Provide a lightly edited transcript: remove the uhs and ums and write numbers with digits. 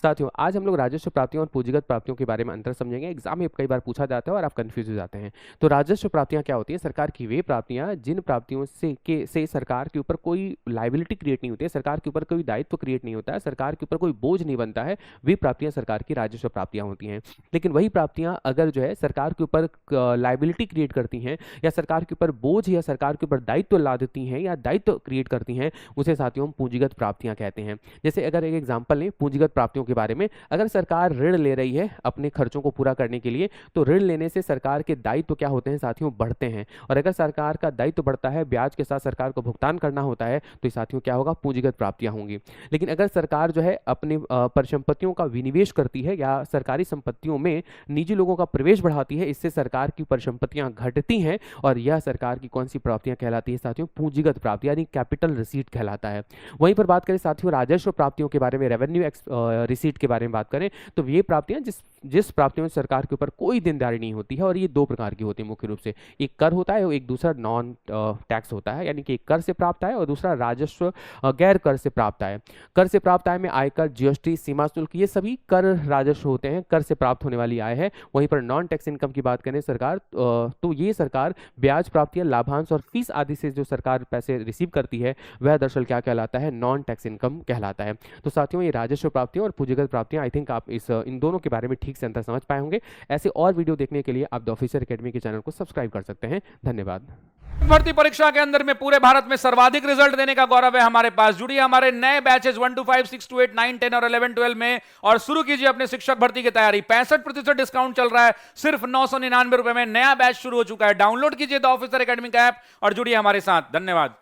साथियों, आज हम लोग राजस्व प्राप्तियों और पूंजीगत प्राप्तियों के बारे में अंतर समझेंगे। एग्जाम में कई बार पूछा जाता है और आप कंफ्यूज हो जाते हैं। तो राजस्व प्राप्तियां क्या होती हैं? सरकार की वे प्राप्तियां जिन प्राप्तियों से सरकार के ऊपर कोई लाइबिलिटी क्रिएट नहीं होती है, सरकार के ऊपर कोई दायित्व क्रिएट नहीं होता है, सरकार के ऊपर कोई बोझ नहीं बनता है। वे प्राप्तियां सरकार की राजस्व प्राप्तियां होती हैं। लेकिन वही प्राप्तियां अगर जो है सरकार के ऊपर लाइबिलिटी क्रिएट करती हैं, या सरकार के ऊपर बोझ या सरकार के ऊपर दायित्व ला देती हैं, या दायित्व क्रिएट करती हैं, उसे साथियों हम पूंजीगत प्राप्तियां कहते हैं। जैसे अगर एक एग्जाम्पल लें पूंजीगत प्राप्तियों के बारे में, अगर सरकार ऋण ले रही है अपने खर्चों को पूरा करने के लिए, तो ऋण लेने से सरकार के दायित्व क्या होते हैं साथियों? बढ़ते हैं। और अगर सरकार का दायित्व बढ़ता है, ब्याज के साथ सरकार को भुगतान करना होता है, तो ये साथियों क्या होगा? पूंजीगत प्राप्तियां होंगी। लेकिन अगर सरकार जो है अपनी परिसंपत्तियों का विनिवेश करती है या सरकारी संपत्तियों में निजी लोगों का प्रवेश बढ़ाती है, इससे सरकार की परिसंपत्तियां घटती हैं, और यह सरकार की कौन सी प्राप्तियां कहलाती है साथियों? पूंजीगत प्राप्ति, यानी कैपिटल रिसीट कहलाता है। वहीं पर बात करें साथियों राजस्व प्राप्तियों के बारे में, रेवेन्यू रिसीट के बारे में बात करें, तो ये प्राप्तियां जिस जिस प्राप्तियों में सरकार के ऊपर कोई देनदारी नहीं होती है, और ये दो प्रकार की होती है मुख्य रूप से। एक कर होता है और एक दूसरा नॉन टैक्स होता है, यानी कि एक कर से प्राप्त आय और दूसरा राजस्व गैर कर से प्राप्त आय। कर से प्राप्त आय में आयकर, जीएसटी, सीमा शुल्क, ये सभी कर राजस्व होते हैं, कर से प्राप्त होने वाली आय है। वहीं पर नॉन टैक्स इनकम की बात करें सरकार, तो ये सरकार ब्याज प्राप्तियां, लाभांश और फीस आदि से जो सरकार पैसे रिसीव करती है, वह दरअसल क्या कहलाता है? नॉन टैक्स इनकम कहलाता है। तो साथियों ये राजस्व प्राप्तियां और पूंजीगत प्राप्तियां, आई थिंक आप इन दोनों के बारे में ठीक से अंतर समझ पाए होंगे। ऐसे और वीडियो देखने के लिए आप द ऑफिसर एकेडमी के चैनल को सब्सक्राइब कर सकते हैं। धन्यवाद। भर्ती परीक्षा के अंदर में पूरे भारत में सर्वाधिक रिजल्ट देने का गौरव है हमारे पास। जुड़िए हमारे नए बैचेस 1 to 5, 6 to 8, 9, 10 और 11, 12 में और शुरू कीजिए अपने शिक्षक भर्ती की तैयारी। 65% डिस्काउंट चल रहा है, सिर्फ 999 रुपए में नया बैच शुरू हो चुका है। डाउनलोड कीजिए द ऑफिसर एकेडमी का ऐप और जुड़िए हमारे साथ। धन्यवाद।